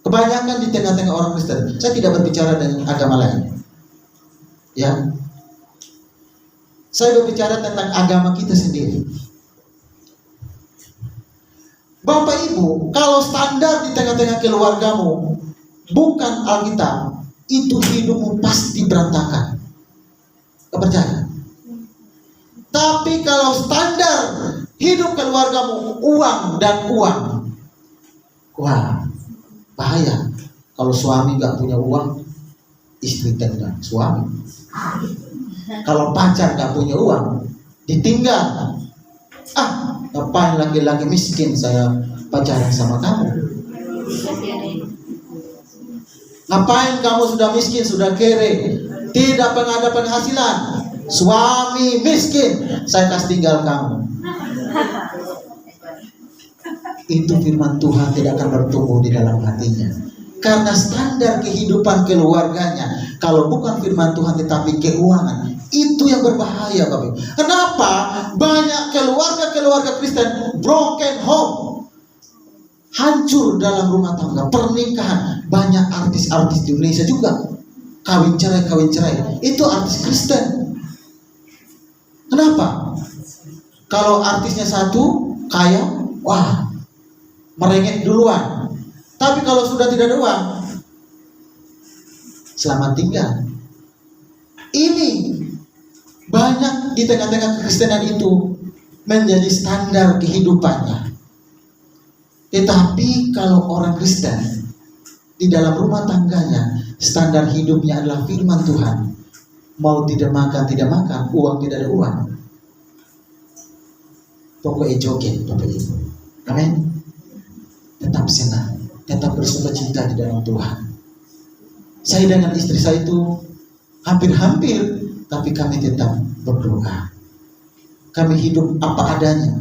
Kebanyakan di tengah-tengah orang Kristen. Saya tidak berbicara dengan agama lain, ya. Saya berbicara tentang agama kita sendiri. Bapak Ibu, kalau standar di tengah-tengah keluargamu bukan Alkitab, itu hidupmu pasti berantakan. Gak percaya? Tapi kalau standar hidup keluargamu uang dan uang, wah, bahaya. Kalau suami gak punya uang, istri tengah suami. Kalau pacar gak punya uang, ditinggal. Ngapain laki-laki miskin saya pacaran sama kamu? Ngapain kamu sudah miskin, sudah kere, tidak ada penghasilan, suami miskin, saya kasih tinggal kamu. Itu firman Tuhan tidak akan bertumbuh di dalam hatinya. Karena standar kehidupan keluarganya, kalau bukan firman Tuhan tetapi keuangan, itu yang berbahaya, Bapak. Kenapa banyak keluarga Kristen broken home, hancur dalam rumah tangga, pernikahan? Banyak artis-artis di Indonesia juga kawin cerai, itu artis Kristen. Kenapa? Kalau artisnya satu kaya, wah, merengek duluan. Tapi kalau sudah tidak ada uang, selamat tinggal. Ini banyak di tengah-tengah kekristenan itu menjadi standar kehidupannya. Tetapi kalau orang Kristen di dalam rumah tangganya, standar hidupnya adalah firman Tuhan. Mau tidak makan, uang tidak ada uang, pokoknya joget, Bapak Ibu. Amin. Tetap senang, tetap bersukacita di dalam Tuhan. Saya dengan istri saya itu hampir-hampir, tapi kami tetap berdoa. Kami hidup apa adanya,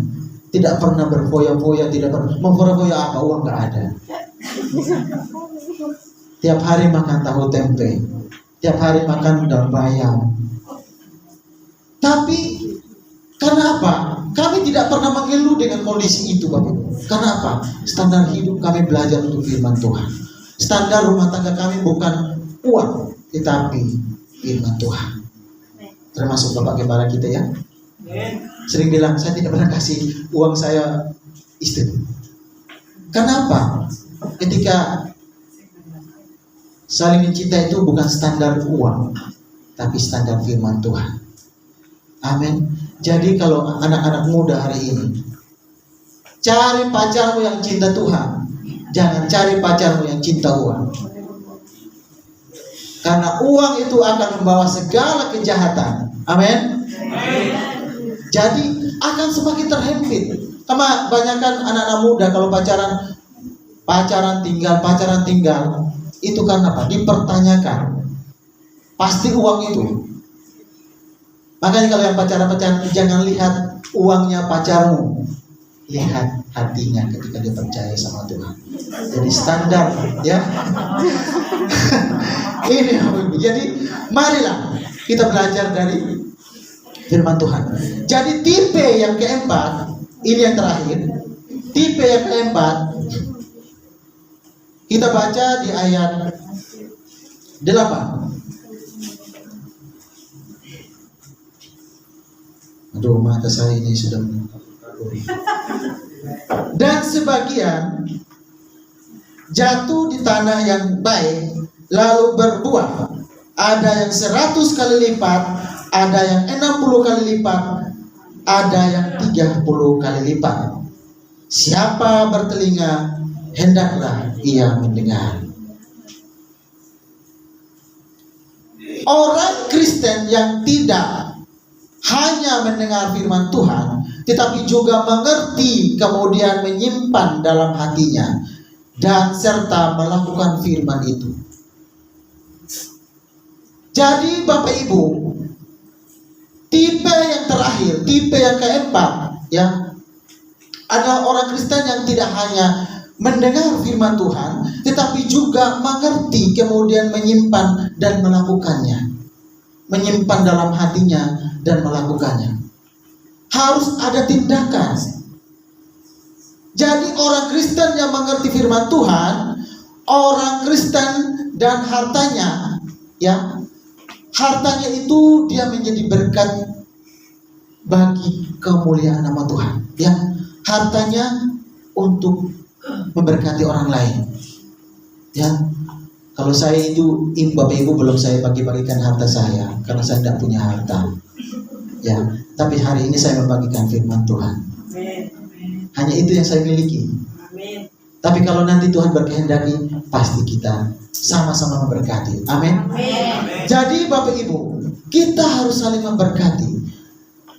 tidak pernah berfoya-foya, tidak pernah memfoya-foya apa, uang nggak ada. Tiap hari makan tahu tempe, tiap hari makan daun bayam. Tapi karena apa? Kami tidak pernah mengeluh dengan kondisi itu, Bapak Ibu. Karena apa? Standar hidup kami belajar untuk firman Tuhan. Standar rumah tangga kami bukan uang, tetapi firman Tuhan. Termasuk Bapak Gembala kita ya. Sering bilang, saya tidak pernah kasih uang saya istri. Kenapa? Ketika saling mencinta itu bukan standar uang, tapi standar firman Tuhan. Amin. Jadi kalau anak-anak muda hari ini, cari pacarmu yang cinta Tuhan, jangan cari pacarmu yang cinta uang. Karena uang itu akan membawa segala kejahatan. Amin. Jadi akan semakin terhimpit. Kebanyakan anak-anak muda kalau pacaran tinggal, itu kan apa? Dipertanyakan. Pasti uang itu. Makanya kalau yang pacaran jangan lihat uangnya pacarmu, lihat hatinya ketika dia percaya sama Tuhan. Jadi standar ya. Ini jadi marilah kita belajar dari firman Tuhan. Jadi tipe yang keempat, ini yang terakhir. Tipe yang keempat kita baca di ayat 8. Aduh, mata saya ini sudah. Dan sebagian jatuh di tanah yang baik, lalu berbuah. Ada yang 100 kali lipat, ada yang 60 kali lipat, ada yang 30 kali lipat. Siapa bertelinga, hendaklah ia mendengar. Orang Kristen yang tidak hanya mendengar firman Tuhan, tetapi juga mengerti, kemudian menyimpan dalam hatinya, dan serta melakukan firman itu. Jadi Bapak Ibu, tipe yang terakhir, tipe yang keempat, ya, adalah orang Kristen yang tidak hanya mendengar firman Tuhan, tetapi juga mengerti, kemudian menyimpan dan melakukannya. Menyimpan dalam hatinya dan melakukannya. Harus ada tindakan. Jadi orang Kristen yang mengerti firman Tuhan, orang Kristen dan hartanya, ya, hartanya itu dia menjadi berkat bagi kemuliaan nama Tuhan. Ya, hartanya untuk memberkati orang lain. Ya, kalau saya itu, Bapak Ibu, belum saya bagi-bagikan harta saya karena saya tidak punya harta. Ya, tapi hari ini saya membagikan firman Tuhan. Hanya itu yang saya miliki. Tapi kalau nanti Tuhan berkehendaki, pasti kita sama-sama memberkati. Amin. Jadi Bapak Ibu, kita harus saling memberkati.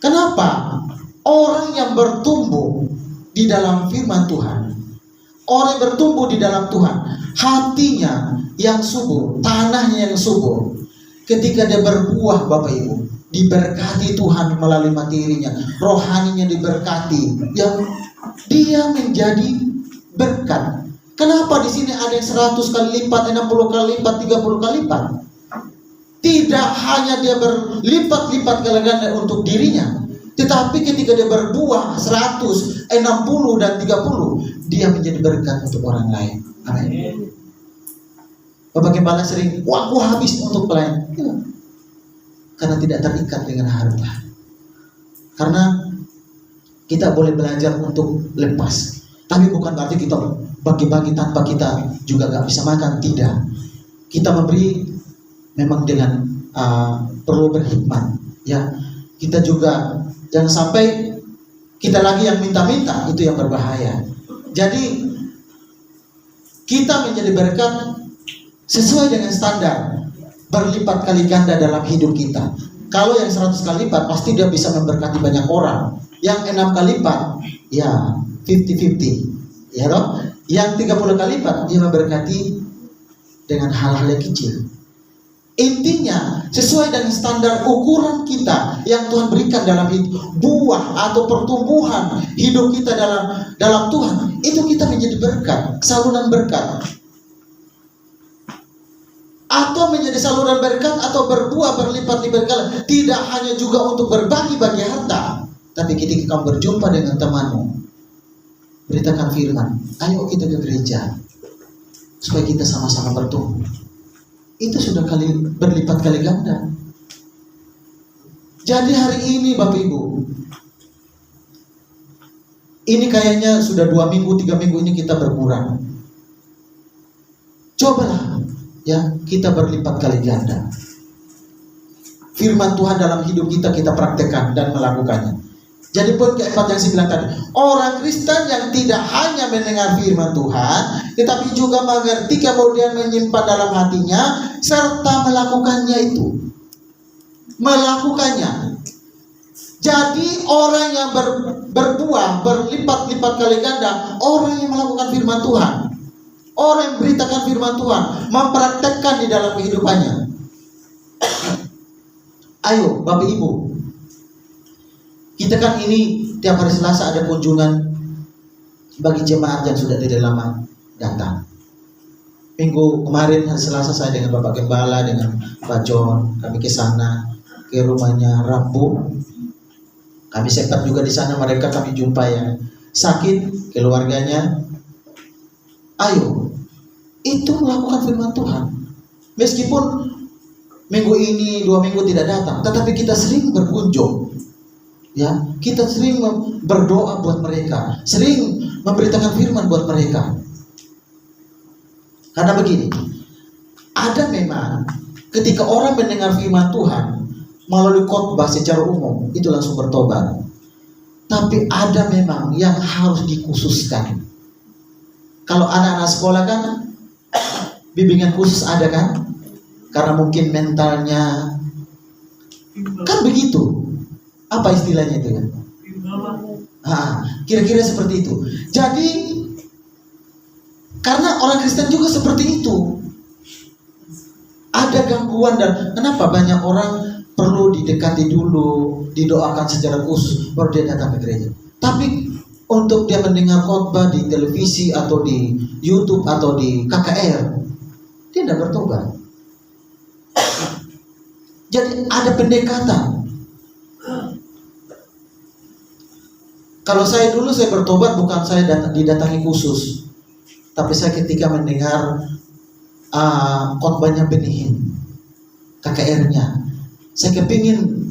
Kenapa? Orang yang bertumbuh di dalam firman Tuhan, orang yang bertumbuh di dalam Tuhan, hatinya yang subur, tanahnya yang subur, ketika dia berbuah, Bapak Ibu, diberkati Tuhan melalui materinya, rohaninya diberkati, yang dia menjadi berkat. Kenapa di sini ada yang 100 kali lipat, 60 kali lipat, 30 kali lipat? Tidak hanya dia berlipat-lipat kali ganda untuk dirinya, tetapi ketika dia berbuah 100, 60 dan 30, dia menjadi berkat untuk orang lain. Amin. Bapak Gembala sering, uangku habis untuk pelayan. Ya. Karena tidak terikat dengan harta. Karena kita boleh belajar untuk lepas. Tapi bukan berarti kita bagi-bagi tanpa kita juga gak bisa makan. Tidak. Kita memberi memang dengan perlu berhikmat. Ya, kita juga jangan sampai kita lagi yang minta-minta, itu yang berbahaya. Jadi kita menjadi berkat sesuai dengan standar, berlipat kali ganda dalam hidup kita. Kalau yang 100 kali lipat, pasti dia bisa memberkati banyak orang. Yang 6 kali lipat, ya 50-50, ya loh. Yang 30 kali lipat, dia memberkati dengan hal-hal yang kecil. Intinya sesuai dengan standar ukuran kita yang Tuhan berikan dalam hidup, buah atau pertumbuhan hidup kita dalam Tuhan, itu kita menjadi berkat, saluran berkat. Atau menjadi saluran berkat atau berbuah berlipat-lipat kali. Tidak hanya juga untuk berbagi-bagi harta, tapi ketika kamu berjumpa dengan temanmu, beritakan firman, ayo kita ke gereja supaya kita sama-sama bertumbuh. Itu sudah berlipat kali ganda. Jadi hari ini Bapak Ibu, ini kayaknya sudah 2 minggu, 3 minggu ini kita berkurang. Cobalah ya, kita berlipat kali ganda. Firman Tuhan dalam hidup kita praktekkan dan melakukannya. Jadi poin keempat yang saya bilang tadi, orang Kristen yang tidak hanya mendengar firman Tuhan, tetapi juga mengerti, kemudian menyimpan dalam hatinya, serta melakukannya itu. Melakukannya. Jadi orang yang berbuah berlipat-lipat kali ganda, orang yang melakukan firman Tuhan. Orang yang beritakan firman Tuhan, mempraktekkan di dalam kehidupannya. Ayo Bapak Ibu, kita kan ini tiap hari Selasa ada kunjungan bagi jemaat yang sudah tidak lama datang. Minggu kemarin hari Selasa saya dengan Bapak Gembala, dengan Pak John, kami ke sana, ke rumahnya Rabu. Kami sempat juga di sana, mereka kami jumpa yang sakit, keluarganya. Ayo, itu melakukan firman Tuhan. Meskipun minggu ini 2 minggu tidak datang, tetapi kita sering berkunjung. Ya, kita sering berdoa buat mereka, sering memberitakan firman buat mereka. Karena begini, ada memang ketika orang mendengar firman Tuhan melalui khotbah secara umum, itu langsung bertobat. Tapi ada memang yang harus dikhususkan. Kalau anak-anak sekolah kan bimbingan khusus ada kan? Karena mungkin mentalnya kan begitu. Apa istilahnya itu kan? Kira-kira seperti itu. Jadi karena orang Kristen juga seperti itu. Ada gangguan, dan kenapa banyak orang perlu didekati dulu, didoakan secara khusus baru dia datang ke gereja. Tapi untuk dia mendengar khotbah di televisi atau di YouTube atau di KKR, dia tidak bertobat. Jadi ada pendekatan. Kalau saya dulu saya bertobat bukan saya didatangi khusus, tapi saya ketika mendengar khotbahnya Benihin, KKR-nya, saya kepingin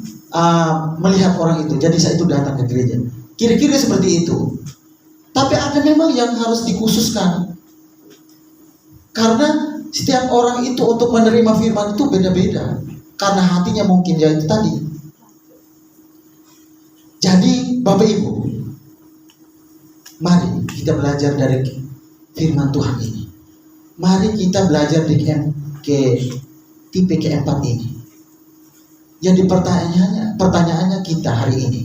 melihat orang itu, jadi saya itu datang ke gereja. Kira-kira seperti itu. Tapi ada memang yang harus dikhususkan, karena setiap orang itu untuk menerima firman itu beda-beda, karena hatinya mungkin ya itu tadi. Jadi Bapak Ibu, mari kita belajar dari firman Tuhan ini. Mari kita belajar di tipe keempat ini. Jadi pertanyaannya kita hari ini,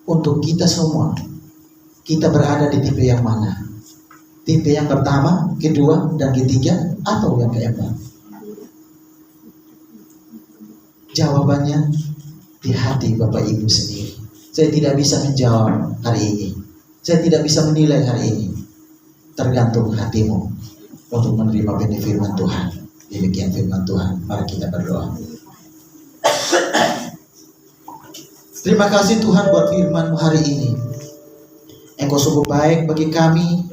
untuk kita semua, kita berada di tipe yang mana? Tipe yang pertama, kedua, dan ketiga, atau yang keempat? Jawabannya di hati Bapak Ibu sendiri. Saya tidak bisa menjawab hari ini. Saya tidak bisa menilai hari ini. Tergantung hatimu untuk menerima benih firman Tuhan. Demikian firman Tuhan. Mari kita berdoa. Terima kasih Tuhan buat firman-Mu hari ini. Engkau sungguh baik bagi kami.